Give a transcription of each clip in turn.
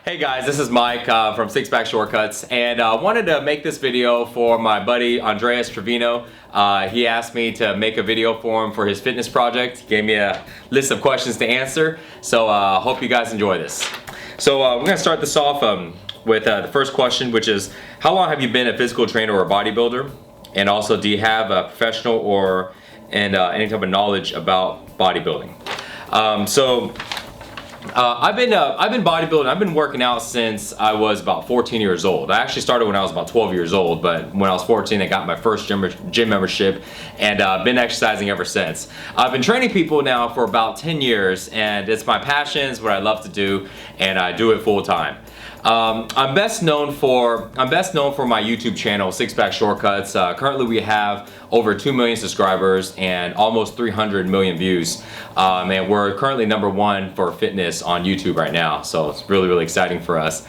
Hey guys, this is Mike from Six-Pack Shortcuts, and I wanted to make this video for my buddy Andreas Trevino. He asked me to make a video for him for his fitness project. He gave me a list of questions to answer, so hope you guys enjoy this. So we're going to start this off with the first question, which is, how long have you been a physical trainer or a bodybuilder? And also, do you have a professional or any type of knowledge about bodybuilding? I've been bodybuilding. I've been working out since I was about 14 years old. I actually started when I was about 12 years old, but when I was 14, I got my first gym membership, and been exercising ever since. I've been training people now for about 10 years, and it's my passion, it's what I love to do, and I do it full time. I'm best known for my YouTube channel, Six-Pack Shortcuts. Currently we have over 2 million subscribers and almost 300 million views. And we're currently #1 for fitness on YouTube right now. So it's really, really exciting for us.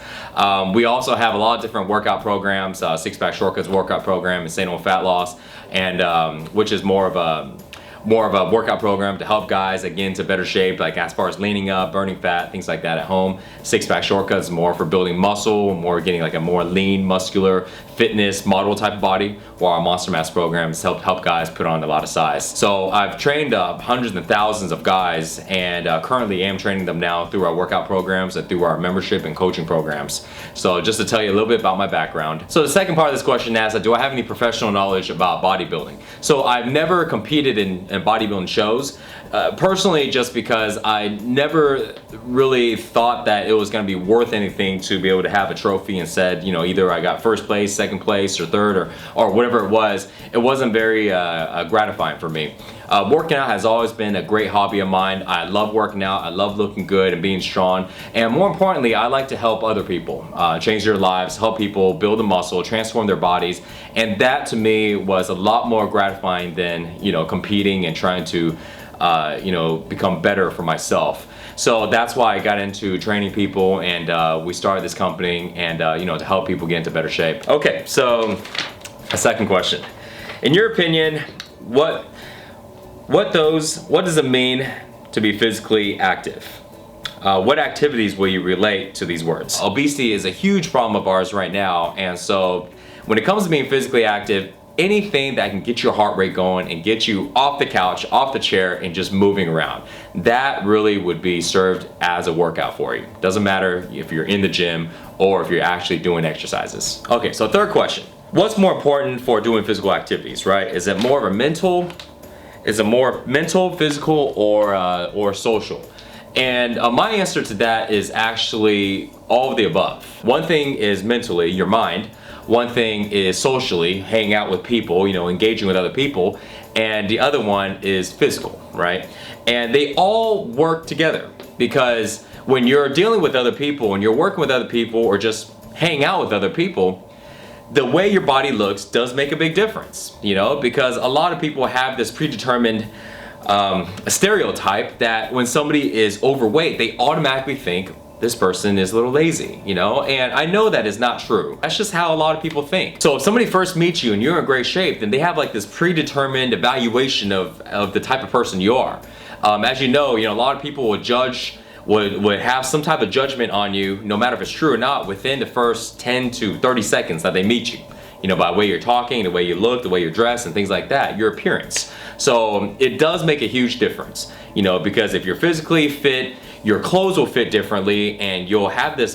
We also have a lot of different workout programs, Six-Pack Shortcuts workout program, Insane Fat Loss, and which is more of a workout program to help guys get into better shape, like as far as leaning up, burning fat, things like that at home. Six-Pack Shortcuts is more for building muscle, more getting like a more lean, muscular, fitness model type of body, while our Monster Mass programs help guys put on a lot of size. So I've trained hundreds and thousands of guys, and currently am training them now through our workout programs and through our membership and coaching programs. So just to tell you a little bit about my background. So the second part of this question asks, do I have any professional knowledge about bodybuilding? So I've never competed in bodybuilding shows, personally, just because I never really thought that it was going to be worth anything to be able to have a trophy and said, you know, either I got first place, second place, or third, or whatever it was. It wasn't very gratifying for me. Working out has always been a great hobby of mine. I love working out, I love looking good and being strong, and more importantly, I like to help other people change their lives, help people build a muscle, transform their bodies, and that to me was a lot more gratifying than, you know, competing and trying to you know, become better for myself. So that's why I got into training people, and we started this company, and you know, to help people get into better shape. Okay, so a second question. In your opinion, what does it mean to be physically active? What activities will you relate to these words? Obesity is a huge problem of ours right now, and so when it comes to being physically active, anything that can get your heart rate going and get you off the couch, off the chair, and just moving around, that really would be served as a workout for you. Doesn't matter if you're in the gym or if you're actually doing exercises. Okay, so third question. What's more important for doing physical activities, right? Is it more mental, physical, or social? And my answer to that is actually all of the above. One thing is mentally, your mind. One thing is socially, hanging out with people, you know, engaging with other people, and the other one is physical, right? And they all work together, because when you're dealing with other people and you're working with other people or just hanging out with other people, the way your body looks does make a big difference, you know, because a lot of people have this predetermined stereotype that when somebody is overweight, they automatically think this person is a little lazy, you know, and I know that is not true. That's just how a lot of people think. So if somebody first meets you and you're in great shape, then they have like this predetermined evaluation of the type of person you are. As you know, a lot of people would judge, would have some type of judgment on you, no matter if it's true or not, within the first 10 to 30 seconds that they meet you. You know, by the way you're talking, the way you look, the way you're dressed, and things like that, your appearance. So it does make a huge difference, you know, because if you're physically fit, your clothes will fit differently, and you'll have this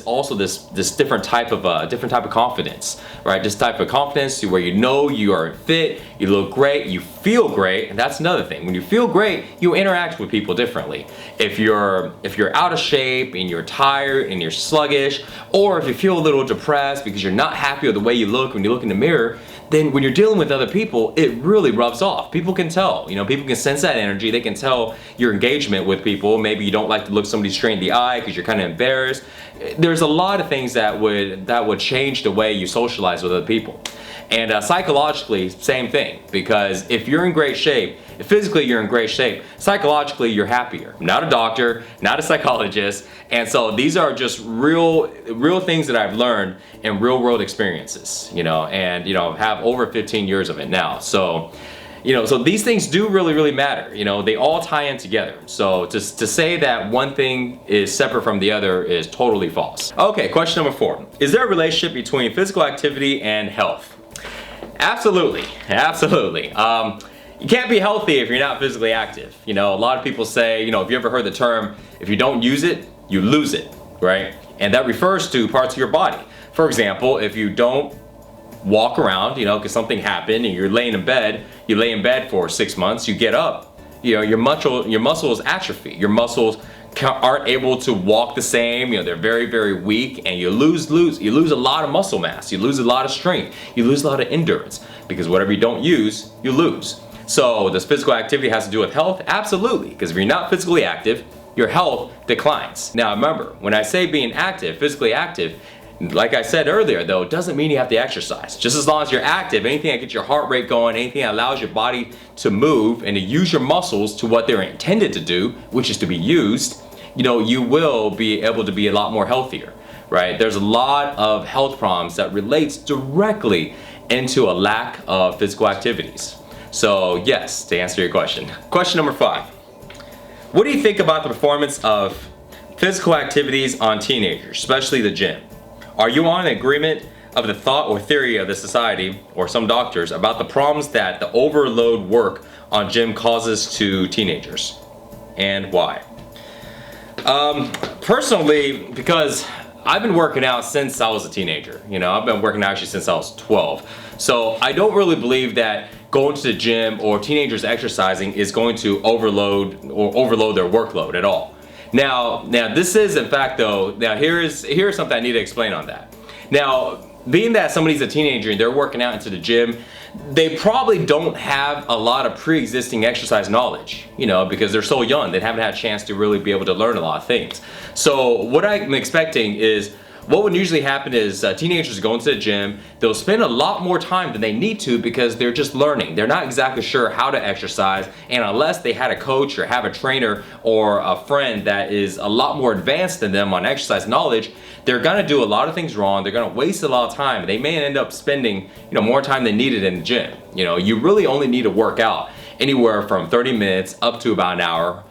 different type of confidence, right? This type of confidence where you know you are fit, you look great, you feel great, and that's another thing. When you feel great, you interact with people differently. If you're out of shape and you're tired and you're sluggish, or if you feel a little depressed because you're not happy with the way you look when you look in the mirror, then when you're dealing with other people, it really rubs off. People can tell, you know, people can sense that energy. They can tell your engagement with people. Maybe you don't like to look somebody straight in the eye because you're kind of embarrassed. There's a lot of things that would change the way you socialize with other people. And psychologically, same thing, because if you're in great shape, if physically you're in great shape, psychologically you're happier. I'm not a doctor, not a psychologist, and so these are just real things that I've learned in real world experiences, you know, and have over 15 years of it now. So So these things do really matter. They all tie in together. So to say that one thing is separate from the other is totally false. Okay, question number 4. Is there a relationship between physical activity and health? Absolutely. You can't be healthy if you're not physically active. A lot of people say, if you ever heard the term, if you don't use it, you lose it, right? And that refers to parts of your body. For example, if you don't walk around, because something happened and you lay in bed for 6 months, you get up, your muscles atrophy. Your muscles aren't able to walk the same, they're very weak, and you lose a lot of muscle mass, you lose a lot of strength, you lose a lot of endurance, because whatever you don't use, you lose. So does physical activity has to do with health? Absolutely, because if you're not physically active, your health declines. Now remember, when I say being active, physically active, like I said earlier though, it doesn't mean you have to exercise. Just as long as you're active, anything that gets your heart rate going, anything that allows your body to move and to use your muscles to what they're intended to do, which is to be used, you will be able to be a lot more healthier, right? There's a lot of health problems that relates directly into a lack of physical activities. So yes, to answer your question. Question number 5. What do you think about the performance of physical activities on teenagers, especially the gym? Are you on agreement of the thought or theory of the society or some doctors about the problems that the overload work on gym causes to teenagers, and why? Personally, because I've been working out since I was a teenager. I've been working out actually since I was 12. So I don't really believe that going to the gym or teenagers exercising is going to overload their workload at all. Now this is in fact though, here's something I need to explain on that. Now, being that somebody's a teenager and they're working out into the gym, they probably don't have a lot of pre-existing exercise knowledge, because they're so young, they haven't had a chance to really be able to learn a lot of things. So what I'm expecting is, what would usually happen is teenagers go into the gym, they'll spend a lot more time than they need to because they're just learning. They're not exactly sure how to exercise, and unless they had a coach or have a trainer or a friend that is a lot more advanced than them on exercise knowledge, they're gonna do a lot of things wrong, they're gonna waste a lot of time, they may end up spending more time than needed in the gym. You really only need to work out anywhere from 30 minutes up to about an hour.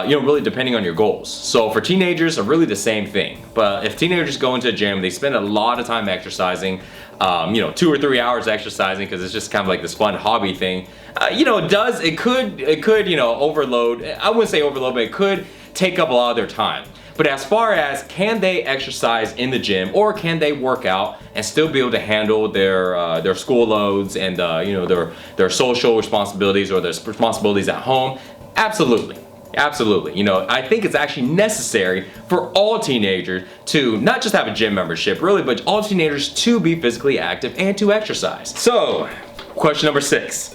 Really depending on your goals. So for teenagers, are really the same thing. But if teenagers go into a gym, they spend a lot of time exercising, 2 or 3 hours exercising because it's just kind of like this fun hobby thing. It could overload. I wouldn't say overload, but it could take up a lot of their time. But as far as can they exercise in the gym or can they work out and still be able to handle their school loads and their social responsibilities or their responsibilities at home? Absolutely. I think it's actually necessary for all teenagers to not just have a gym membership, really, but all teenagers to be physically active and to exercise. So, question number 6.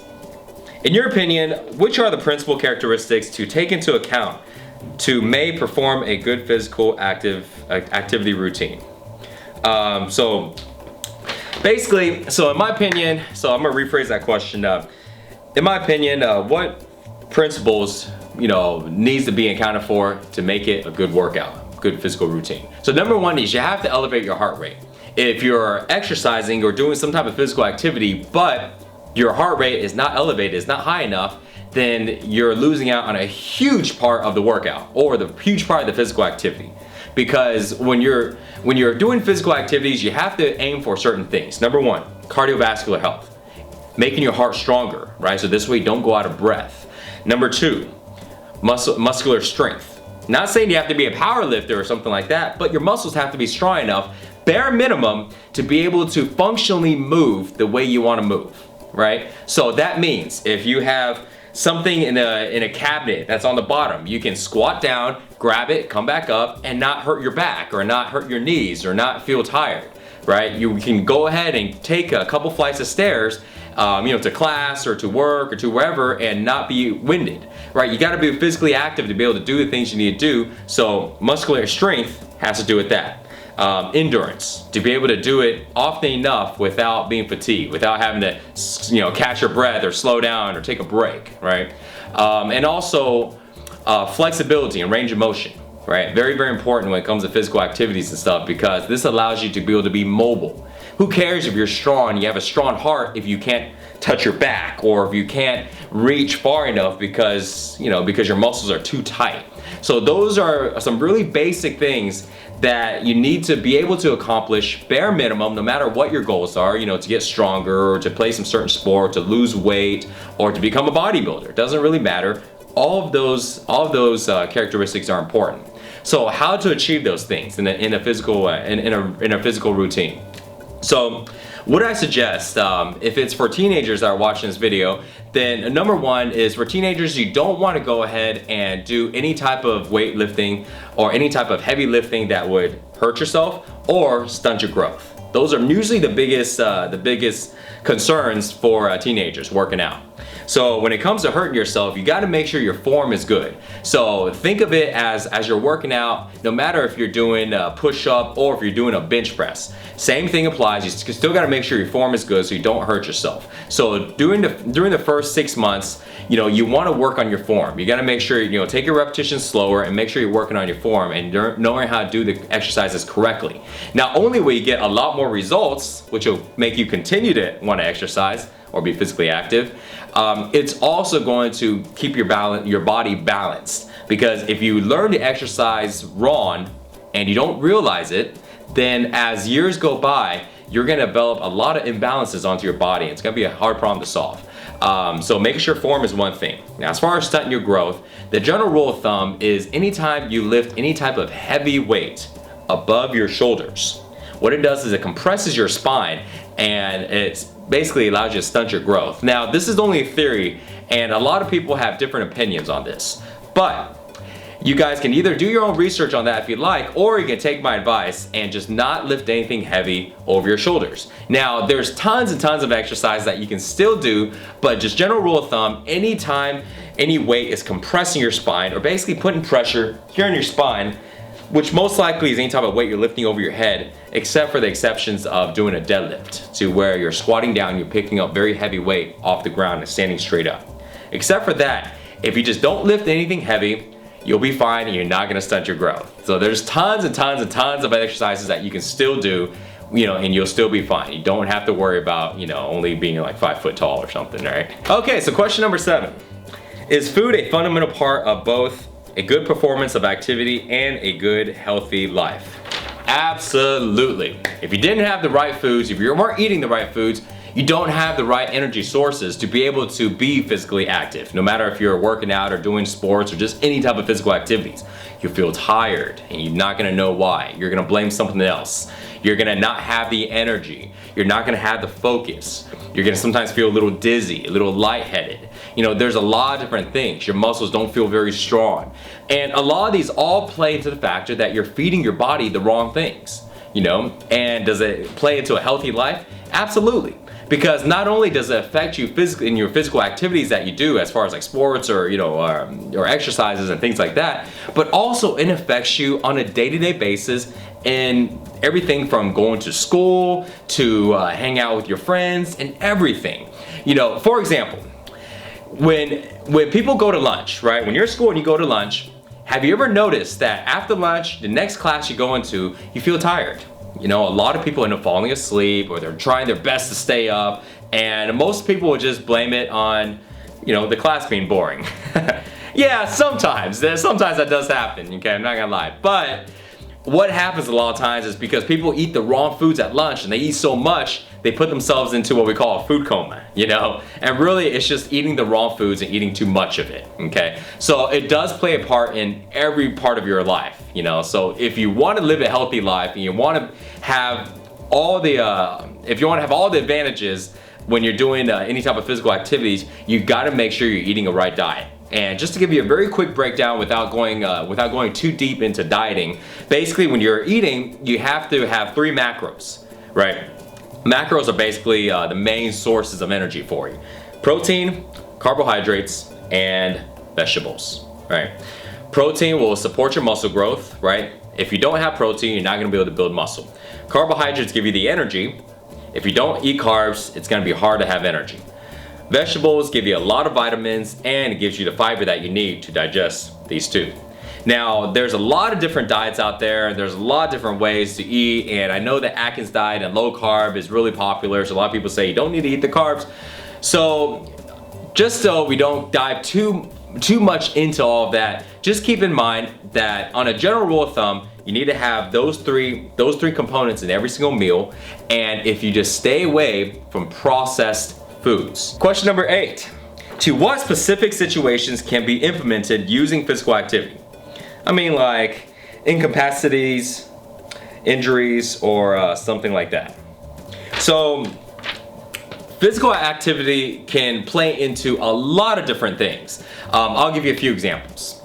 In your opinion, which are the principal characteristics to take into account to may perform a good physical activity routine? So in my opinion, I'm gonna rephrase that question. In my opinion, what principles needs to be accounted for to make it a good workout, good physical routine? So number 1 is you have to elevate your heart rate. If you're exercising or doing some type of physical activity, but your heart rate is not elevated, is not high enough, then you're losing out on a huge part of the workout or the huge part of the physical activity. Because when you're doing physical activities, you have to aim for certain things. Number 1, cardiovascular health, making your heart stronger, right? So this way you don't go out of breath. Number 2, muscular strength. Not saying you have to be a power lifter or something like that, but your muscles have to be strong enough, bare minimum, to be able to functionally move the way you want to move, right? So that means if you have something in a cabinet that's on the bottom, you can squat down, grab it, come back up, and not hurt your back or not hurt your knees or not feel tired, right? You can go ahead and take a couple flights of stairs to class or to work or to wherever and not be winded, right? You gotta be physically active to be able to do the things you need to do. So muscular strength has to do with that. Endurance, to be able to do it often enough without being fatigued, without having to catch your breath or slow down or take a break, right? And also flexibility and range of motion, right? Very, very important when it comes to physical activities and stuff, because this allows you to be able to be mobile. Who cares if you're strong, you have a strong heart, if you can't touch your back, or if you can't reach far enough because your muscles are too tight. So those are some really basic things that you need to be able to accomplish bare minimum, no matter what your goals are, to get stronger, or to play some certain sport, to lose weight, or to become a bodybuilder. It doesn't really matter. All of those characteristics are important. So how to achieve those things in a physical routine? So what I suggest, if it's for teenagers that are watching this video, then number one is for teenagers, you don't want to go ahead and do any type of weightlifting or any type of heavy lifting that would hurt yourself or stunt your growth. Those are usually the biggest concerns for teenagers working out. So when it comes to hurting yourself, you got to make sure your form is good. So think of it as you're working out, no matter if you're doing a push-up or if you're doing a bench press. Same thing applies. You still got to make sure your form is good so you don't hurt yourself. So during the first 6 months, you want to work on your form. You got to make sure take your repetitions slower and make sure you're working on your form and knowing how to do the exercises correctly. Not only will you get a lot more results, which will make you continue to want to exercise or be physically active, it's also going to keep your body balanced. Because if you learn to exercise wrong and you don't realize it, then as years go by, you're going to develop a lot of imbalances onto your body. It's going to be a hard problem to solve. So making sure form is one thing. Now, as far as stunting your growth, the general rule of thumb is anytime you lift any type of heavy weight above your shoulders, what it does is it compresses your spine and it basically allows you to stunt your growth. Now, this is only a theory, and a lot of people have different opinions on this, but you guys can either do your own research on that if you'd like, or you can take my advice and just not lift anything heavy over your shoulders. Now, there's tons and tons of exercise that you can still do, but just general rule of thumb, anytime any weight is compressing your spine or basically putting pressure here on your spine, which most likely is any type of weight you're lifting over your head, except for the exceptions of doing a deadlift, to where you're squatting down, you're picking up very heavy weight off the ground and standing straight up. Except for that, if you just don't lift anything heavy, you'll be fine and you're not gonna stunt your growth. So there's tons and tons and tons of exercises that you can still do, and you'll still be fine. You don't have to worry about, only being like 5 foot tall or something, right? Okay, so question number 7. Is food a fundamental part of both a good performance of activity and a good, healthy life? Absolutely. If you didn't have the right foods, if you weren't eating the right foods, you don't have the right energy sources to be able to be physically active. No matter if you're working out or doing sports or just any type of physical activities, you feel tired and you're not gonna know why. You're gonna blame something else. You're gonna not have the energy. You're not gonna have the focus. You're gonna sometimes feel a little dizzy, a little lightheaded. There's a lot of different things. Your muscles don't feel very strong. And a lot of these all play into the factor that you're feeding your body the wrong things, And does it play into a healthy life? Absolutely. Because not only does it affect you physically in your physical activities that you do as far as like sports or or exercises and things like that, but also it affects you on a day-to-day basis in everything from going to school to hang out with your friends and everything. For example, when people go to lunch, right? When you're at school and you go to lunch, have you ever noticed that after lunch, the next class you go into, you feel tired? A lot of people end up falling asleep, or they're trying their best to stay up, and most people will just blame it on, the class being boring. Yeah, sometimes that does happen, okay, I'm not gonna lie. But what happens a lot of times is because people eat the wrong foods at lunch and they eat so much, they put themselves into what we call a food coma, And really it's just eating the wrong foods and eating too much of it, okay? So it does play a part in every part of your life, So if you want to live a healthy life and you want to have all the advantages when you're doing any type of physical activities, you got to make sure you're eating a right diet. And just to give you a very quick breakdown without going too deep into dieting, basically when you're eating, you have to have 3 macros, right? Macros are basically the main sources of energy for you. Protein, carbohydrates, and vegetables, right? Protein will support your muscle growth, right? If you don't have protein, you're not gonna be able to build muscle. Carbohydrates give you the energy. If you don't eat carbs, it's gonna be hard to have energy. Vegetables give you a lot of vitamins, and it gives you the fiber that you need to digest these 2. Now, there's a lot of different diets out there, and there's a lot of different ways to eat, and I know the Atkins diet and low carb is really popular, so a lot of people say you don't need to eat the carbs. So just so we don't dive too much into all of that, just keep in mind that on a general rule of thumb, you need to have those three components in every single meal, and if you just stay away from processed foods. Question number 8. To what specific situations can be implemented using physical activity? I mean, like incapacities, injuries, or something like that. So physical activity can play into a lot of different things. I'll give you a few examples.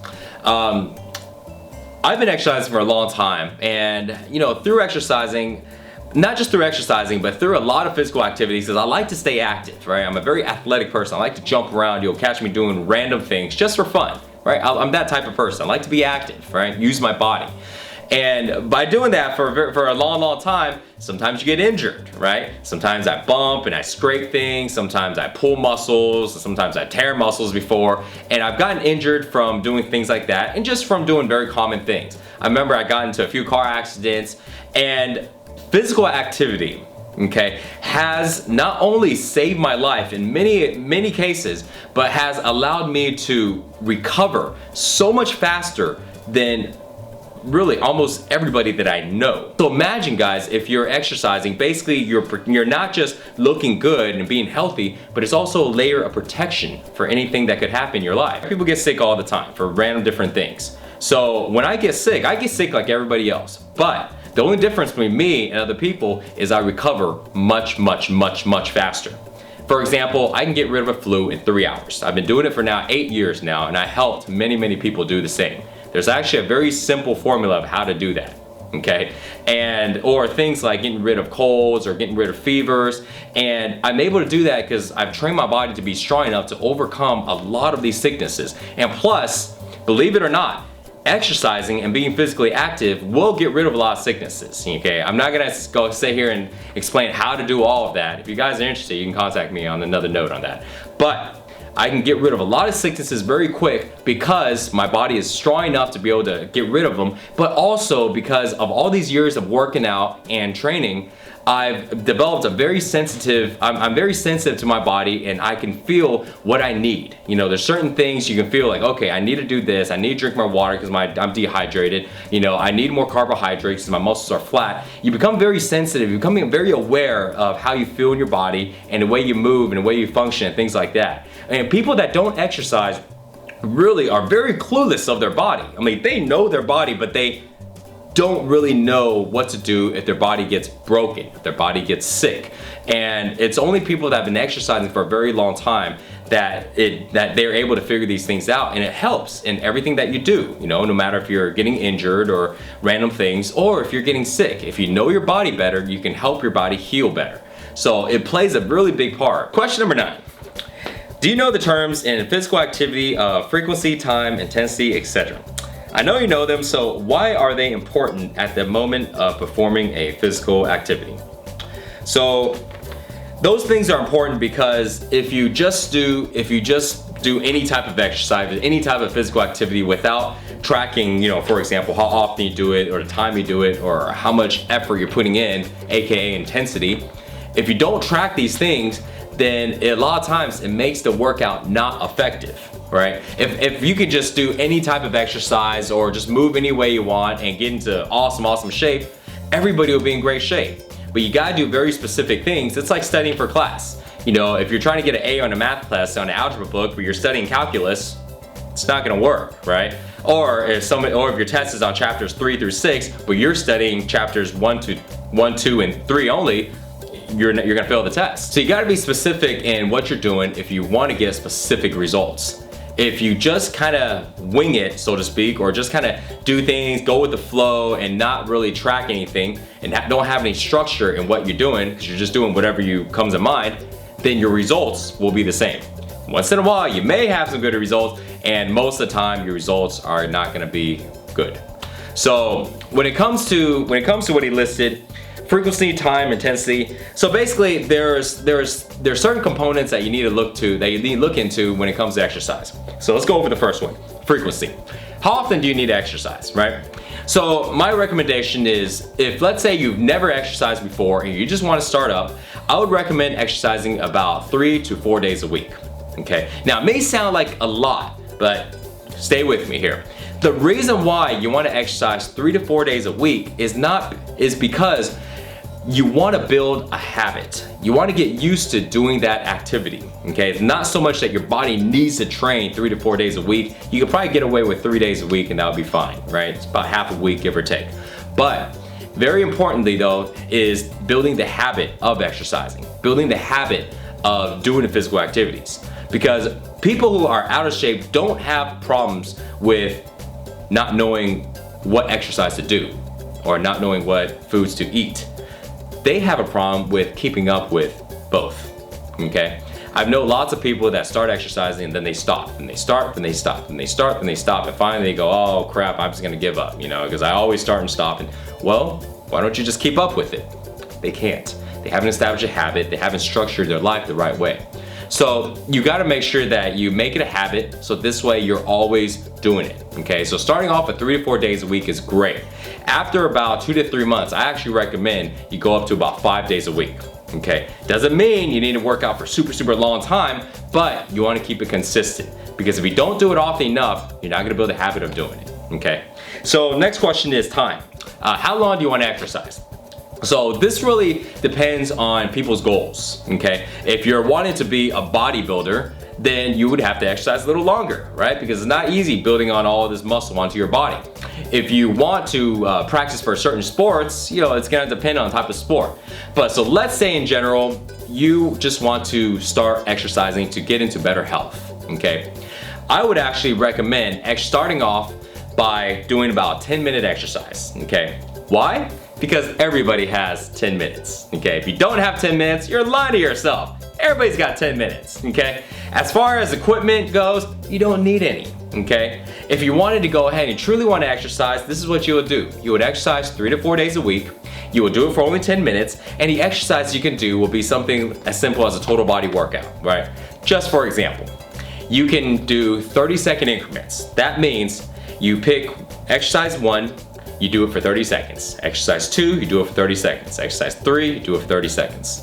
I've been exercising for a long time, and through exercising, not just through exercising, but through a lot of physical activities, because I like to stay active, right? I'm a very athletic person. I like to jump around. You'll catch me doing random things just for fun, right? I'm that type of person. I like to be active, right? Use my body. And by doing that for a long time, sometimes you get injured, right? Sometimes I bump and I scrape things, sometimes I pull muscles, sometimes I tear muscles before, and I've gotten injured from doing things like that and just from doing very common things. I remember I got into a few car accidents, and physical activity, okay, has not only saved my life in many cases, but has allowed me to recover so much faster than really almost everybody that I know. So imagine, guys, if you're exercising, basically you're not just looking good and being healthy, but it's also a layer of protection for anything that could happen in your life. People get sick all the time for random different things. So when I get sick like everybody else. But the only difference between me and other people is I recover much faster. For example, I can get rid of a flu in 3 hours. I've been doing it for now 8 years now, and I helped many people do the same. There's actually a very simple formula of how to do that, okay? Or things like getting rid of colds or getting rid of fevers. And I'm able to do that because I've trained my body to be strong enough to overcome a lot of these sicknesses. And plus, believe it or not, exercising and being physically active will get rid of a lot of sicknesses, okay? I'm not gonna go sit here and explain how to do all of that. If you guys are interested, you can contact me on another note on that. But I can get rid of a lot of sicknesses very quick because my body is strong enough to be able to get rid of them, but also because of all these years of working out and training, I've developed I'm very sensitive to my body, and I can feel what I need. There's certain things you can feel like, okay, I need to do this, I need to drink more water because I'm dehydrated, I need more carbohydrates because my muscles are flat. You become very sensitive, you become very aware of how you feel in your body and the way you move and the way you function and things like that. And people that don't exercise really are very clueless of their body. I mean, they know their body, but they don't really know what to do if their body gets broken, if their body gets sick. And it's only people that have been exercising for a very long time that they're able to figure these things out, and it helps in everything that you do, no matter if you're getting injured or random things, or if you're getting sick. If you know your body better, you can help your body heal better. So it plays a really big part. Question number 9. Do you know the terms in physical activity of frequency, time, intensity, etc.? I know you know them, so why are they important at the moment of performing a physical activity? So those things are important because if you just do any type of exercise, any type of physical activity without tracking, for example, how often you do it or the time you do it or how much effort you're putting in, aka intensity, if you don't track these things, then a lot of times it makes the workout not effective, right? If you could just do any type of exercise or just move any way you want and get into awesome shape, everybody will be in great shape. But you gotta do very specific things. It's like studying for class. If you're trying to get an A on a math class on an algebra book, but you're studying calculus, it's not gonna work, right? Or if your test is on chapters 3 through 6, but you're studying chapters 1, 2, and 3 only, you're gonna fail the test. So you gotta be specific in what you're doing if you wanna get specific results. If you just kind of wing it, so to speak, or just kind of do things, go with the flow and not really track anything and don't have any structure in what you're doing because you're just doing whatever comes to mind, then your results will be the same. Once in a while, you may have some good results, and most of the time, your results are not going to be good. So when it comes to what he listed, frequency, time, intensity. So basically, there's certain components that you need to look into when it comes to exercise. So let's go over the first one, frequency. how often do you need to exercise, right? So my recommendation is, if let's say you've never exercised before and you just want to start up, I would recommend exercising about 3 to 4 days a week, okay? Now it may sound like a lot, but stay with me here. The reason why you want to exercise 3 to 4 days a week is because you want to build a habit. You want to get used to doing that activity, okay? It's not so much that your body needs to train 3 to 4 days a week. You could probably get away with 3 days a week and that would be fine, right? It's about half a week, give or take. But very importantly though, is building the habit of exercising, building the habit of doing the physical activities. Because people who are out of shape don't have problems with not knowing what exercise to do or not knowing what foods to eat. They have a problem with keeping up with both, okay? I've known lots of people that start exercising and then they stop, and they start, and they stop, and they start, and they stop, and finally they go, oh crap, I'm just gonna give up, you know, because I always start and stop. And well, why don't you just keep up with it? They can't. They haven't established a habit, they haven't structured their life the right way. So you gotta make sure that you make it a habit, so this way you're always doing it, okay? So starting off at 3 to 4 days a week is great. After about 2 to 3 months, I actually recommend you go up to about 5 days a week, okay? Doesn't mean you need to work out for super long time, but you wanna keep it consistent, because if you don't do it often enough, you're not gonna build a habit of doing it, okay? So next question is time. How long do you wanna exercise? So this really depends on people's goals, okay? If you're wanting to be a bodybuilder, then you would have to exercise a little longer, right? Because it's not easy building on all of this muscle onto your body. If you want to practice for certain sports, you know, it's gonna depend on the type of sport. But so let's say in general, you just want to start exercising to get into better health, okay? I would actually recommend starting off by doing about 10-minute exercise, okay? Why? Because everybody has 10 minutes, okay? If you don't have 10 minutes, you're lying to yourself. Everybody's got 10 minutes, okay? As far as equipment goes, you don't need any, okay? If you wanted to go ahead and truly want to exercise, this is what you would do. You would exercise 3 to 4 days a week. You will do it for only 10 minutes, and the exercise you can do will be something as simple as a total body workout, right? Just for example, you can do 30-second increments. That means you pick exercise 1, you do it for 30 seconds. Exercise 2, you do it for 30 seconds. Exercise 3, you do it for 30 seconds.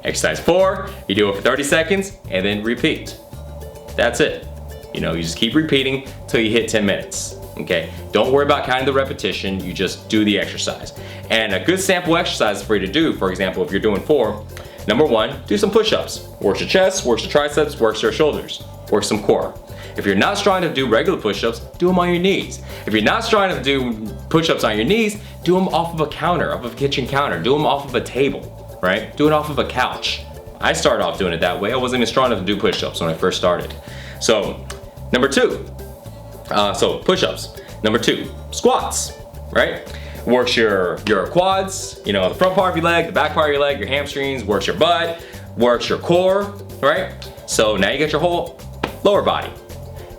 Exercise 4, you do it for 30 seconds, and then repeat. That's it. You know, you just keep repeating till you hit 10 minutes, okay? Don't worry about counting the repetition, you just do the exercise. And a good sample exercise for you to do, for example, if you're doing 4, number 1, do some push-ups. Works your chest, works your triceps, works your shoulders, works some core. If you're not strong enough to do regular push-ups, do them on your knees. If you're not strong enough to do push-ups on your knees, do them off of a counter, off of a kitchen counter. Do them off of a table, right? Do it off of a couch. I started off doing it that way. I wasn't even strong enough to do push-ups when I first started. So, number 2, so push-ups. Number 2, squats, right? Works your quads, you know, the front part of your leg, the back part of your leg, your hamstrings, works your butt, works your core, right? So now you get your whole lower body.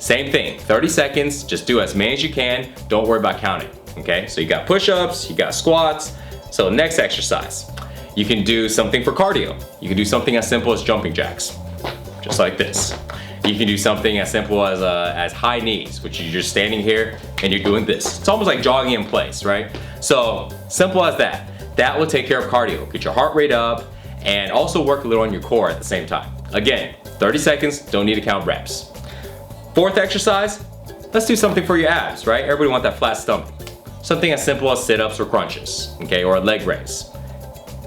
Same thing, 30 seconds, just do as many as you can, don't worry about counting, okay? So you got push-ups, you got squats. So next exercise, you can do something for cardio. You can do something as simple as jumping jacks, just like this. You can do something as simple as high knees, which you're just standing here and you're doing this. It's almost like jogging in place, right? So simple as that. That will take care of cardio, get your heart rate up, and also work a little on your core at the same time. Again, 30 seconds, don't need to count reps. 4th exercise, let's do something for your abs, right? Everybody wants that flat stomach. Something as simple as sit-ups or crunches, okay, or a leg raise.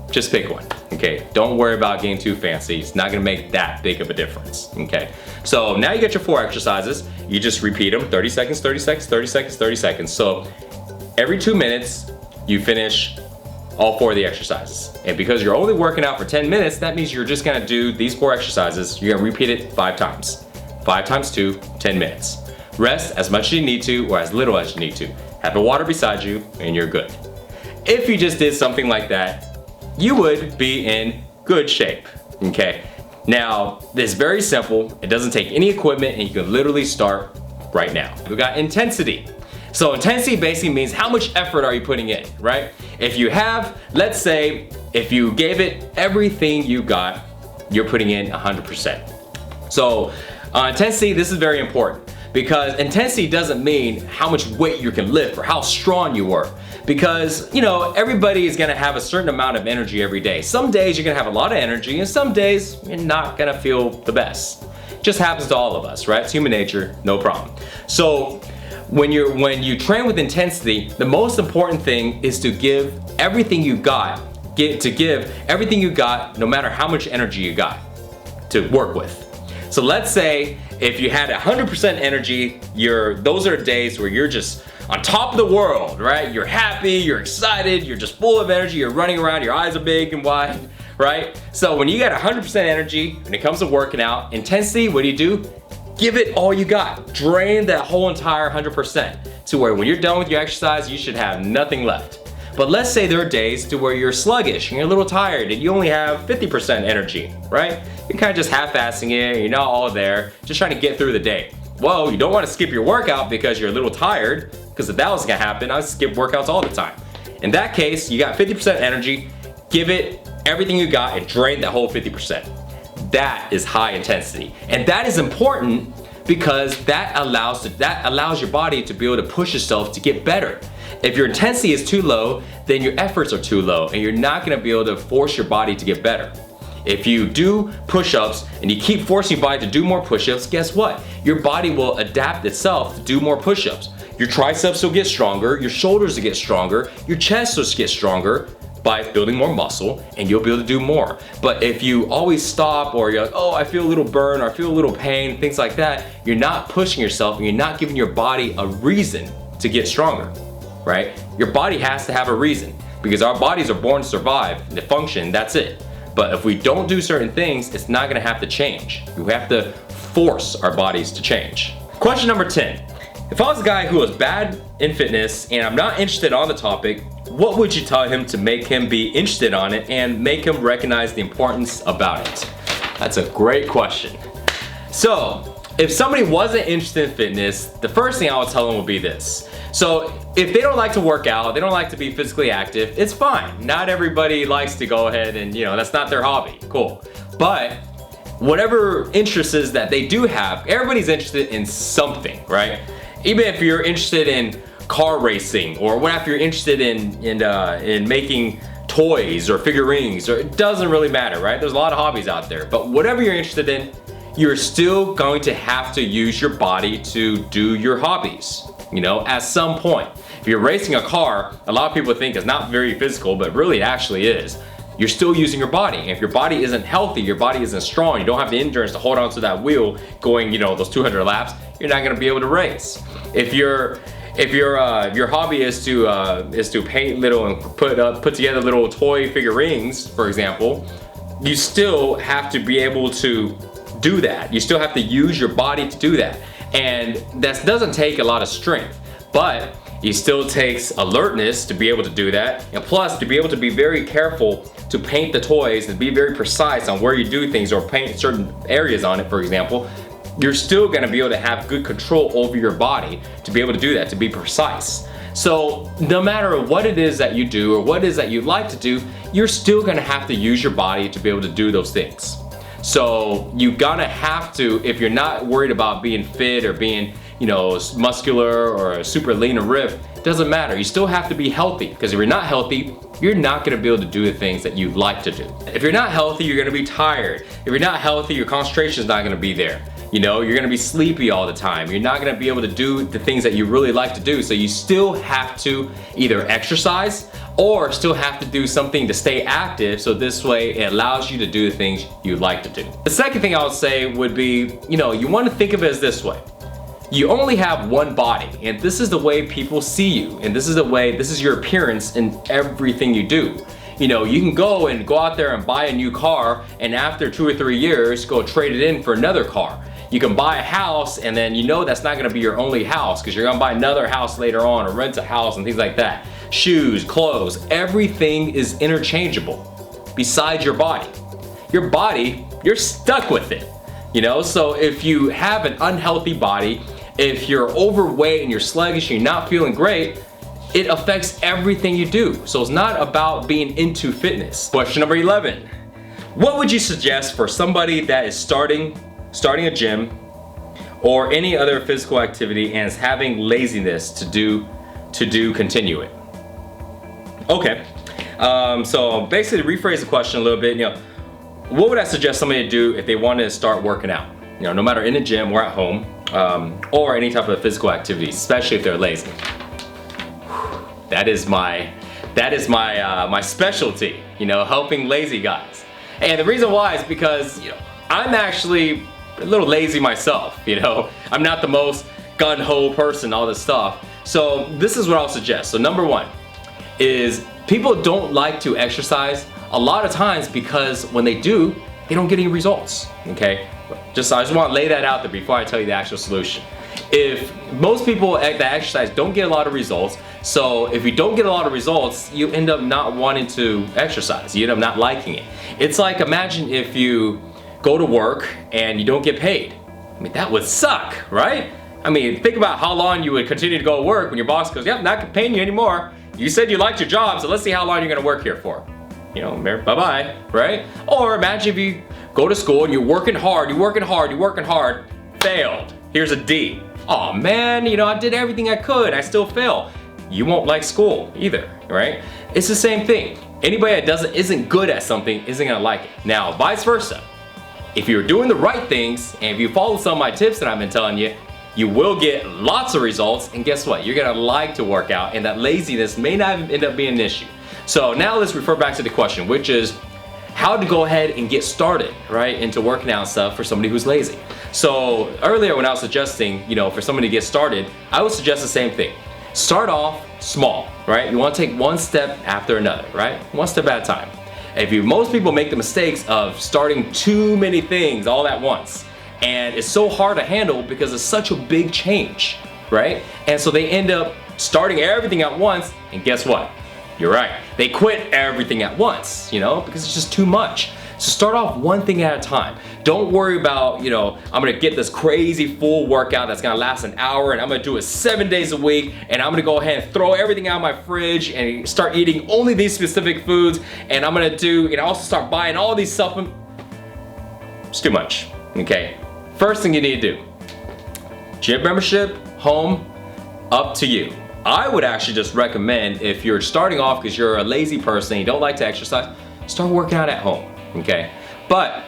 Just pick one, okay? Don't worry about getting too fancy. It's not gonna make that big of a difference, okay? So now you get your 4 exercises. You just repeat them, 30 seconds, 30 seconds, 30 seconds, 30 seconds. So every 2 minutes, you finish all 4 of the exercises. And because you're only working out for 10 minutes, that means you're just gonna do these 4 exercises. You're gonna repeat it 5 times. 5 times 2, 10 minutes. Rest as much as you need to or as little as you need to. Have the water beside you and you're good. If you just did something like that, you would be in good shape, okay? Now, this is very simple. It doesn't take any equipment and you can literally start right now. We got intensity. So intensity basically means how much effort are you putting in, right? If you have, let's say, if you gave it everything you got, you're putting in 100%. So intensity, this is very important. because intensity doesn't mean how much weight you can lift or how strong you are. Because, you know, everybody is gonna have a certain amount of energy every day. Some days you're gonna have a lot of energy, and some days you're not gonna feel the best. It just happens to all of us, right? It's human nature, no problem. So when you train with intensity, the most important thing is to give everything you got. Give everything you got, no matter how much energy you got to work with. So let's say if you had 100% energy, those are days where you're just on top of the world, right? You're happy, you're excited, you're just full of energy, you're running around, your eyes are big and wide, right? So when you got 100% energy, when it comes to working out, intensity, what do? Give it all you got. Drain that whole entire 100% to where when you're done with your exercise, you should have nothing left. But let's say there are days to where you're sluggish and you're a little tired and you only have 50% energy, right? You're kind of just half-assing it, you're not all there, just trying to get through the day. Well, you don't want to skip your workout because you're a little tired, because if that was gonna happen, I would skip workouts all the time. In that case, you got 50% energy, give it everything you got and drain that whole 50%. That is high intensity. And that is important because that allows your body to be able to push yourself to get better. If your intensity is too low, then your efforts are too low and you're not gonna be able to force your body to get better. If you do push-ups and you keep forcing your body to do more push-ups, guess what? Your body will adapt itself to do more push-ups. Your triceps will get stronger, your shoulders will get stronger, your chest will get stronger by building more muscle, and you'll be able to do more. But if you always stop, or you're like, oh, I feel a little burn, or I feel a little pain, things like that, you're not pushing yourself and you're not giving your body a reason to get stronger, right? Your body has to have a reason, because our bodies are born to survive, to function, that's it. But if we don't do certain things, it's not gonna have to change. We have to force our bodies to change. Question number 10. If I was a guy who was bad in fitness and I'm not interested on the topic, what would you tell him to make him be interested on it and make him recognize the importance about it? That's a great question. So, if somebody wasn't interested in fitness, the first thing I would tell them would be this. So, if they don't like to work out, they don't like to be physically active, it's fine. Not everybody likes to go ahead and, that's not their hobby. Cool. But whatever interests is that they do have, everybody's interested in something, right? Even if you're interested in car racing, or what if you're interested in making toys or figurines, or it doesn't really matter, right? There's a lot of hobbies out there, but whatever you're interested in, you're still going to have to use your body to do your hobbies, at some point. If you're racing a car, a lot of people think it's not very physical, but really it actually is. You're still using your body. And if your body isn't healthy, your body isn't strong, you don't have the endurance to hold on to that wheel going, those 200 laps, you're not gonna be able to race. If your hobby is to paint little and put together little toy figurines, for example, you still have to be able to do that. You still have to use your body to do that. And that doesn't take a lot of strength, but it still takes alertness to be able to do that, and plus to be able to be very careful to paint the toys and be very precise on where you do things, or paint certain areas on it, for example. You're still gonna be able to have good control over your body to be able to do that, to be precise. So no matter what it is that you do or what it is that you like to do, you're still gonna have to use your body to be able to do those things. So you gotta have to, if you're not worried about being fit or being muscular or super lean or ripped, it doesn't matter. You still have to be healthy, because if you're not healthy, you're not gonna be able to do the things that you like to do. If you're not healthy, you're gonna be tired. If you're not healthy, your concentration is not gonna be there. You're gonna be sleepy all the time. You're not gonna be able to do the things that you really like to do. So you still have to either exercise or still have to do something to stay active, so this way it allows you to do the things you like to do. The second thing I would say would be, you wanna think of it as this way. You only have one body, and this is the way people see you, and this is your appearance in everything you do. You can go out there and buy a new car, and after 2 or 3 years, go trade it in for another car. You can buy a house, and then that's not gonna be your only house, because you're gonna buy another house later on, or rent a house and things like that. Shoes, clothes, everything is interchangeable besides your body. Your body, you're stuck with it. So if you have an unhealthy body, if you're overweight and you're sluggish and you're not feeling great, it affects everything you do. So it's not about being into fitness. Question number 11. What would you suggest for somebody that is starting a gym, or any other physical activity and is having laziness to do continue it. Okay, so basically to rephrase the question a little bit, what would I suggest somebody to do if they wanted to start working out? No matter in the gym or at home, or any type of physical activity, especially if they're lazy. That is my specialty, helping lazy guys. And the reason why is because I'm actually a little lazy myself. I'm not the most gung-ho person, all this stuff. So this is what I'll suggest. So number one is people don't like to exercise a lot of times because when they do, they don't get any results. Okay, I just want to lay that out there before I tell you the actual solution. If most people that exercise don't get a lot of results, so if you don't get a lot of results, you end up not wanting to exercise. You end up not liking it. It's like, imagine if you go to work and you don't get paid. I mean, that would suck, right? I mean, think about how long you would continue to go to work when your boss goes, yep, not paying you anymore. You said you liked your job, so let's see how long you're gonna work here for. Bye-bye, right? Or imagine if you go to school and you're working hard, failed. Here's a D. Oh man, I did everything I could, I still fail. You won't like school either, right? It's the same thing. Anybody that isn't good at something isn't gonna like it. Now, vice versa. If you're doing the right things and if you follow some of my tips that I've been telling you, you will get lots of results, and guess what? You're gonna like to work out, and that laziness may not end up being an issue. So now let's refer back to the question, which is how to go ahead and get started, right, into working out stuff for somebody who's lazy. So earlier when I was suggesting, for somebody to get started, I would suggest the same thing. Start off small, right? You wanna take one step after another, right? One step at a time. Most people make the mistakes of starting too many things all at once. And it's so hard to handle because it's such a big change, right? And so they end up starting everything at once, and guess what? You're right, they quit everything at once, because it's just too much. So start off one thing at a time. Don't worry about, I'm gonna get this crazy full workout that's gonna last an hour and I'm gonna do it 7 days a week and I'm gonna go ahead and throw everything out of my fridge and start eating only these specific foods, and I'm gonna also start buying all these supplements. It's too much, okay? First thing you need to do, gym membership, home, up to you. I would actually just recommend, if you're starting off because you're a lazy person and you don't like to exercise, start working out at home, okay? But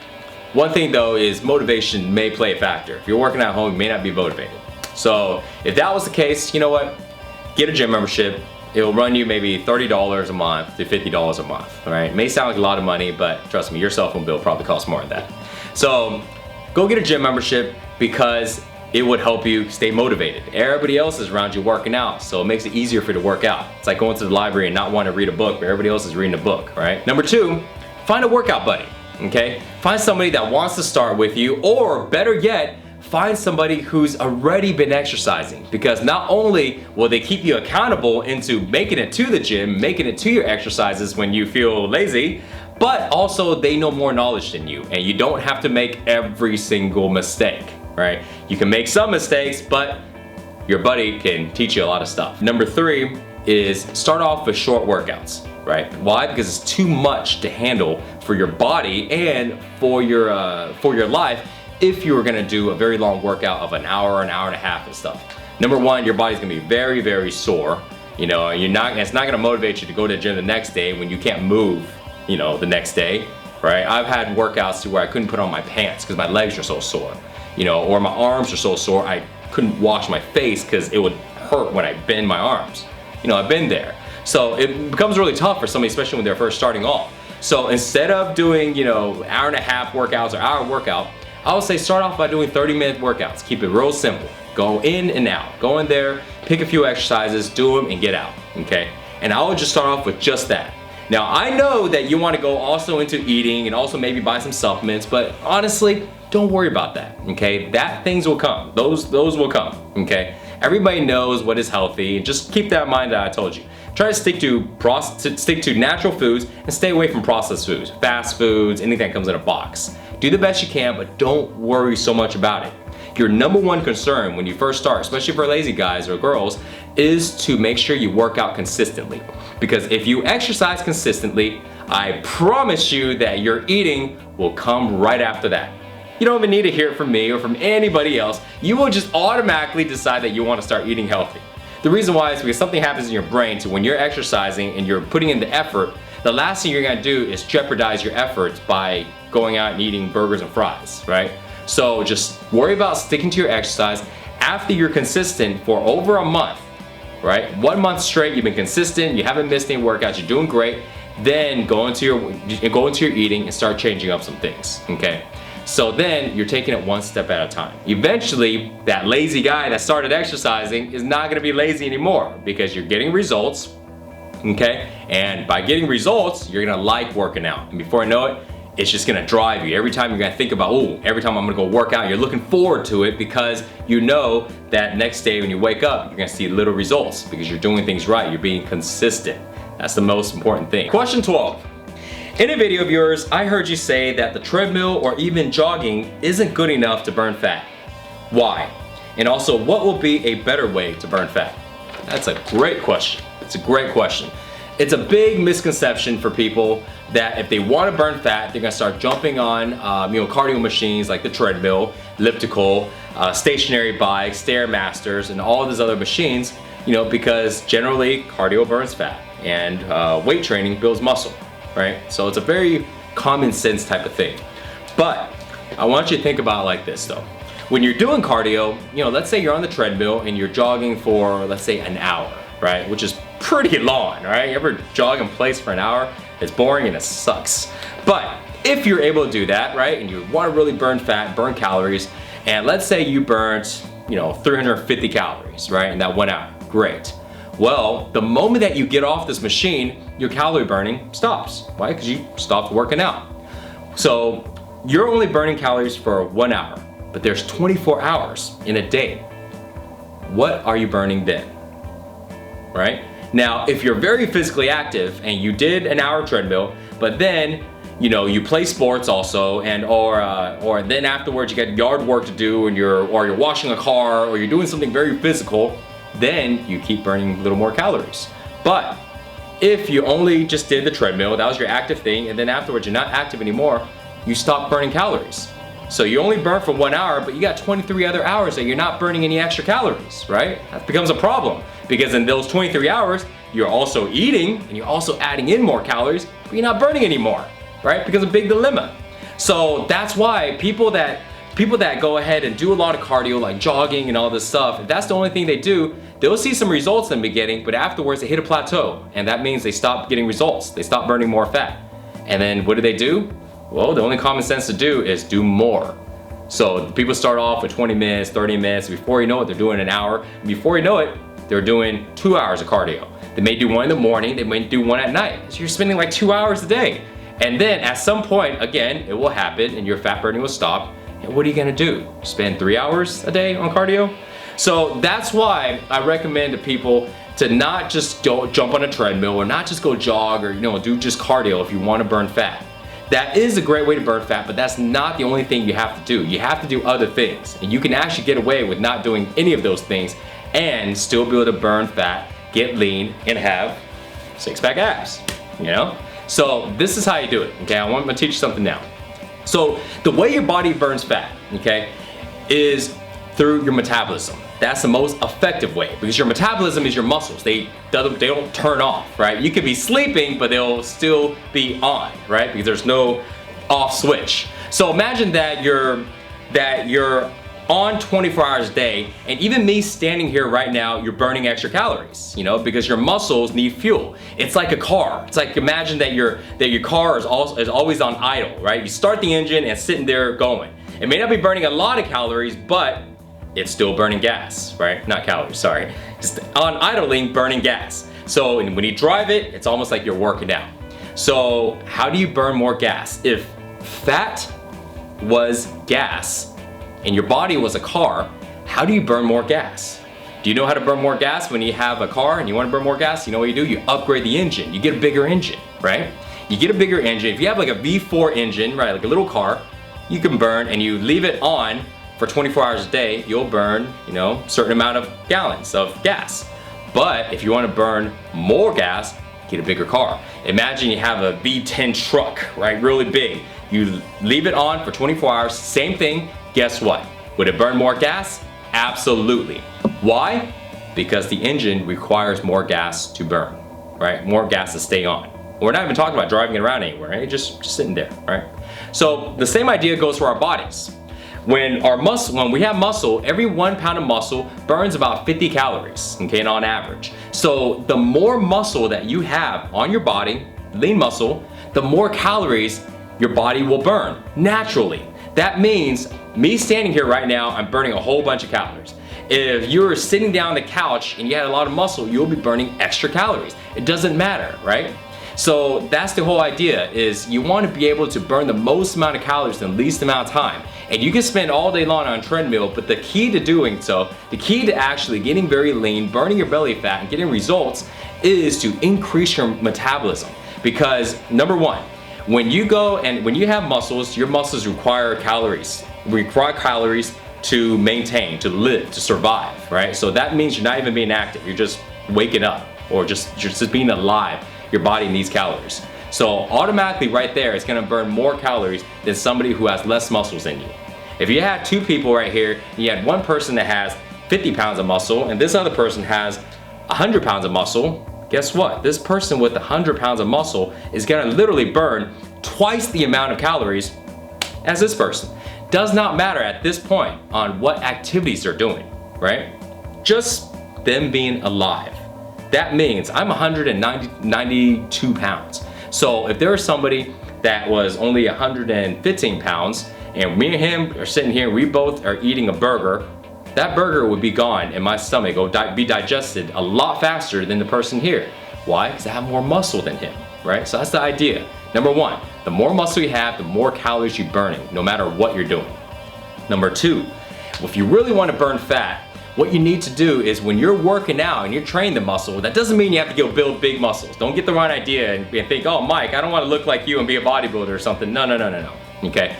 one thing though is motivation may play a factor. If you're working at home, you may not be motivated. So if that was the case, you know what? Get a gym membership. It'll run you maybe $30 a month to $50 a month, all right? It may sound like a lot of money, but trust me, your cell phone bill probably costs more than that. So go get a gym membership because it would help you stay motivated. Everybody else is around you working out, so it makes it easier for you to work out. It's like going to the library and not wanting to read a book, but everybody else is reading a book, right? Number two, find a workout buddy, okay? Find somebody that wants to start with you, or better yet, find somebody who's already been exercising, because not only will they keep you accountable into making it to the gym, making it to your exercises when you feel lazy, but also they know more knowledge than you, and you don't have to make every single mistake, right? You can make some mistakes, but your buddy can teach you a lot of stuff. Number three is start off with short workouts, right? Why? Because it's too much to handle for your body and for your life if you were gonna do a very long workout of an hour and a half and stuff. Number one, your body's gonna be very, very sore. It's not gonna motivate you to go to the gym the next day when you can't move, the next day, right? I've had workouts to where I couldn't put on my pants because my legs are so sore, or my arms are so sore I couldn't wash my face because it would hurt when I bend my arms. I've been there. So it becomes really tough for somebody, especially when they're first starting off. So instead of doing, hour and a half workouts or hour workout, I would say start off by doing 30-minute workouts. Keep it real simple. Go in and out. Go in there, pick a few exercises, do them, and get out, okay? And I would just start off with just that. Now, I know that you want to go also into eating and also maybe buy some supplements, but honestly, don't worry about that, okay? Things will come. Those will come, okay? Everybody knows what is healthy. Just keep that in mind that I told you. Try to stick to natural foods and stay away from processed foods, fast foods, anything that comes in a box. Do the best you can, but don't worry so much about it. Your number one concern when you first start, especially for lazy guys or girls, is to make sure you work out consistently. Because if you exercise consistently, I promise you that your eating will come right after that. You don't even need to hear it from me or from anybody else. You will just automatically decide that you want to start eating healthy. The reason why is because something happens in your brain to when you're exercising and you're putting in the effort, the last thing you're gonna do is jeopardize your efforts by going out and eating burgers and fries, right? So just worry about sticking to your exercise. After you're consistent for over a month, right? 1 month straight, you've been consistent, you haven't missed any workouts, you're doing great, then go into your eating and start changing up some things, okay? So then you're taking it one step at a time. Eventually, that lazy guy that started exercising is not gonna be lazy anymore because you're getting results, okay? And by getting results, you're gonna like working out. And before you know it, it's just gonna drive you. Every time you're gonna think about, oh, every time I'm gonna go work out, you're looking forward to it because you know that next day when you wake up, you're gonna see little results because you're doing things right, you're being consistent. That's the most important thing. Question 12. In a video of yours, I heard you say that the treadmill or even jogging isn't good enough to burn fat. Why? And also, what will be a better way to burn fat? That's a great question. It's a great question. It's a big misconception for people that if they want to burn fat, they're gonna start jumping on cardio machines like the treadmill, elliptical, stationary bikes, Stairmasters, and all these other machines, because generally cardio burns fat and weight training builds muscle. Right? So it's a very common sense type of thing. But I want you to think about it like this though. When you're doing cardio, let's say you're on the treadmill and you're jogging for, let's say, an hour, right? Which is pretty long, right? You ever jog in place for an hour? It's boring and it sucks. But if you're able to do that, right, and you want to really burn fat, burn calories, and let's say you burnt, 350 calories, right, in that 1 hour, great. Well, the moment that you get off this machine, your calorie burning stops. Why? Because you stopped working out. So you're only burning calories for 1 hour, but there's 24 hours in a day. What are you burning then? Right? Now, if you're very physically active and you did an hour treadmill, but then you play sports also, and or then afterwards you got yard work to do, and you're washing a car, or you're doing something very physical, then you keep burning a little more calories. But if you only just did the treadmill, that was your active thing, and then afterwards you're not active anymore, you stop burning calories. So you only burn for 1 hour, but you got 23 other hours that you're not burning any extra calories, right? That becomes a problem because in those 23 hours, you're also eating and you're also adding in more calories, but you're not burning anymore, right? Becomes a big dilemma. So that's why people that go ahead and do a lot of cardio, like jogging and all this stuff, if that's the only thing they do, they'll see some results in the beginning, but afterwards they hit a plateau, and that means they stop getting results. They stop burning more fat. And then what do? Well, the only common sense to do is do more. So people start off with 20 minutes, 30 minutes. Before you know it, they're doing an hour. Before you know it, they're doing 2 hours of cardio. They may do one in the morning, they may do one at night. So you're spending like 2 hours a day. And then at some point, again, it will happen and your fat burning will stop. And what are you gonna do? Spend 3 hours a day on cardio? So that's why I recommend to people to not just go jump on a treadmill or not just go jog or do just cardio if you want to burn fat. That is a great way to burn fat, but that's not the only thing you have to do. You have to do other things, and you can actually get away with not doing any of those things and still be able to burn fat, get lean, and have six-pack abs, So this is how you do it, okay? I'm gonna teach you something now. So the way your body burns fat, okay, is through your metabolism. That's the most effective way because your metabolism is your muscles. They don't turn off, right? You could be sleeping, but they'll still be on, right? Because there's no off switch. So imagine that you're on 24 hours a day, and even me standing here right now, you're burning extra calories, because your muscles need fuel. It's like a car. It's like imagine that your car is always on idle, right? You start the engine and it's sitting there going. It may not be burning a lot of calories, but it's still burning gas, right? Not calories, sorry. Just on idling, burning gas. So when you drive it, it's almost like you're working out. So how do you burn more gas? If fat was gas and your body was a car, how do you burn more gas? Do you know how to burn more gas when you have a car and you want to burn more gas? You know what you do? You upgrade the engine. You get a bigger engine, right? You get a bigger engine. If you have like a V4 engine, right, like a little car, you can burn, and you leave it on for 24 hours a day, you'll burn, a certain amount of gallons of gas. But if you want to burn more gas, get a bigger car. Imagine you have a V10 truck, right, really big. You leave it on for 24 hours, same thing. Guess what? Would it burn more gas? Absolutely. Why? Because the engine requires more gas to burn, right? More gas to stay on. We're not even talking about driving it around anywhere, right? Just sitting there, right? So the same idea goes for our bodies. When we have muscle, every 1 pound of muscle burns about 50 calories, okay, on average. So the more muscle that you have on your body, lean muscle, the more calories your body will burn naturally. That means me standing here right now, I'm burning a whole bunch of calories. If you're sitting down on the couch and you had a lot of muscle, you'll be burning extra calories. It doesn't matter, right? So that's the whole idea, is you want to be able to burn the most amount of calories in the least amount of time. And you can spend all day long on a treadmill, but the key to doing so, the key to actually getting very lean, burning your belly fat, and getting results is to increase your metabolism. Because number one, when you have muscles, your muscles require calories. To maintain, to live, to survive, right? So that means you're not even being active. You're just waking up, or just being alive. Your body needs calories. So automatically right there, it's gonna burn more calories than somebody who has less muscles than you. If you had two people right here, and you had one person that has 50 pounds of muscle, and this other person has 100 pounds of muscle, guess what? This person with 100 pounds of muscle is gonna literally burn twice the amount of calories as this person. Does not matter at this point on what activities they're doing, right? Just them being alive. That means I'm 192 pounds. So if there was somebody that was only 115 pounds, and me and him are sitting here, we both are eating a burger, that burger would be gone in my stomach. It would be digested a lot faster than the person here. Why? Because I have more muscle than him, right? So that's the idea. Number one, the more muscle you have, the more calories you're burning, no matter what you're doing. Number two, if you really want to burn fat, what you need to do is when you're working out and you're training the muscle, that doesn't mean you have to go build big muscles. Don't get the wrong idea and think, oh, Mike, I don't want to look like you and be a bodybuilder or something. No, okay?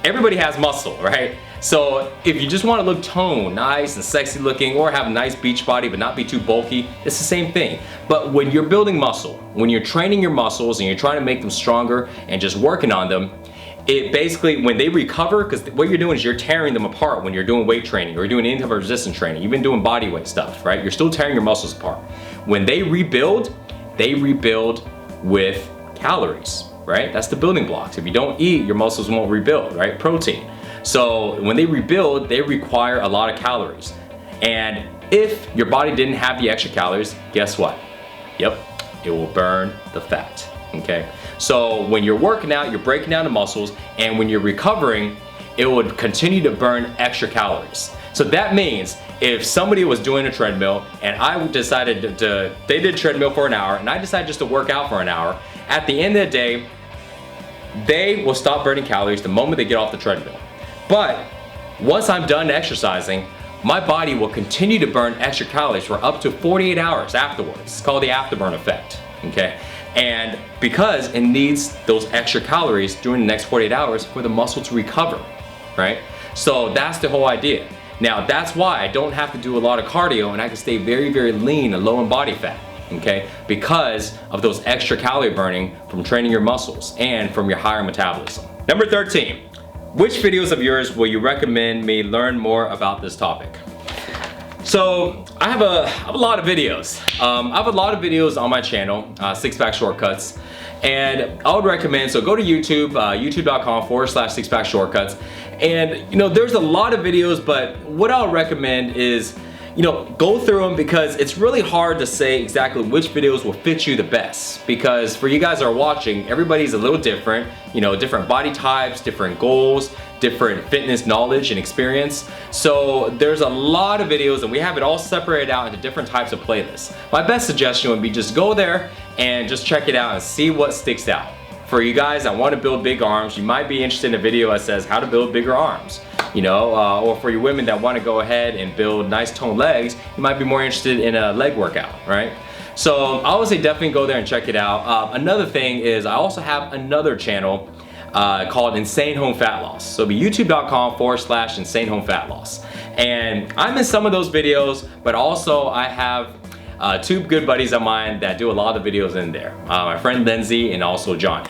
Everybody has muscle, right? So if you just want to look toned, nice and sexy looking, or have a nice beach body but not be too bulky, it's the same thing. But when you're building muscle, when you're training your muscles and you're trying to make them stronger and just working on them, it basically, when they recover, because what you're doing is you're tearing them apart when you're doing weight training or you're doing any type of resistance training, you've been doing body weight stuff, right? You're still tearing your muscles apart. When they rebuild with calories, right? That's the building blocks. If you don't eat, your muscles won't rebuild, right? Protein. So when they rebuild, they require a lot of calories. And if your body didn't have the extra calories, guess what? Yep, it will burn the fat, okay? So when you're working out, you're breaking down the muscles, and when you're recovering, it would continue to burn extra calories. So that means if somebody was doing a treadmill and I decided they did treadmill for an hour and I decided just to work out for an hour, at the end of the day, they will stop burning calories the moment they get off the treadmill. But once I'm done exercising, my body will continue to burn extra calories for up to 48 hours afterwards. It's called the afterburn effect, okay? And because it needs those extra calories during the next 48 hours for the muscle to recover, right? So that's the whole idea. Now that's why I don't have to do a lot of cardio and I can stay very, very lean and low in body fat, okay? Because of those extra calorie burning from training your muscles and from your higher metabolism. Number 13, which videos of yours will you recommend me learn more about this topic? So I have a lot of videos. I have a lot of videos on my channel, Six Pack Shortcuts, and I would recommend, so go to YouTube, youtube.com/sixpackshortcuts, and you know, there's a lot of videos, but what I'll recommend is, you know, go through them because it's really hard to say exactly which videos will fit you the best, because for you guys that are watching, everybody's a little different, you know, different body types, different goals, different fitness knowledge and experience. So there's a lot of videos and we have it all separated out into different types of playlists. My best suggestion would be just go there and just check it out and see what sticks out. For you guys that want to build big arms, you might be interested in a video that says how to build bigger arms, you know, or for you women that want to go ahead and build nice toned legs, you might be more interested in a leg workout, right? So I would say definitely go there and check it out. Another thing is I also have another channel called Insane Home Fat Loss. So it'll be youtube.com/Insane Home Fat Loss. And I'm in some of those videos, but also I have two good buddies of mine that do a lot of the videos in there. My friend Lindsay and also Johnny.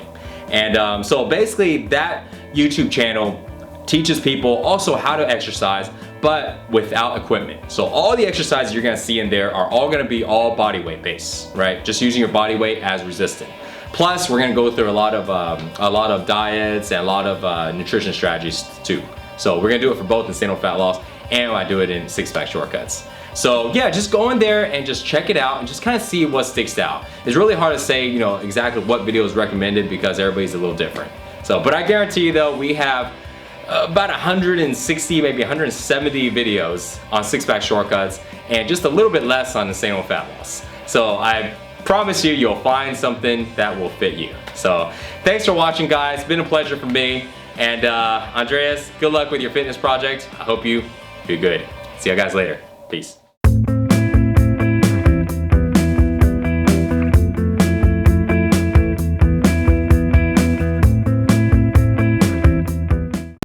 And so basically that YouTube channel teaches people also how to exercise, but without equipment. So all the exercises you're gonna see in there are all gonna be all body weight based, right? Just using your body weight as resistance. Plus, we're gonna go through a lot of diets and a lot of nutrition strategies too. So we're gonna do it for both in sustainable fat loss, and I do it in six-pack shortcuts. So yeah, just go in there and just check it out and just kind of see what sticks out. It's really hard to say, you know, exactly what video is recommended because everybody's a little different. So, but I guarantee you though, we have about 160, maybe 170 videos on six-pack shortcuts and just a little bit less on sustainable fat loss. So I promise you, you'll find something that will fit you. So thanks for watching, guys. It's been a pleasure for me. And Andreas, good luck with your fitness project. I hope you do good. See you guys later. Peace.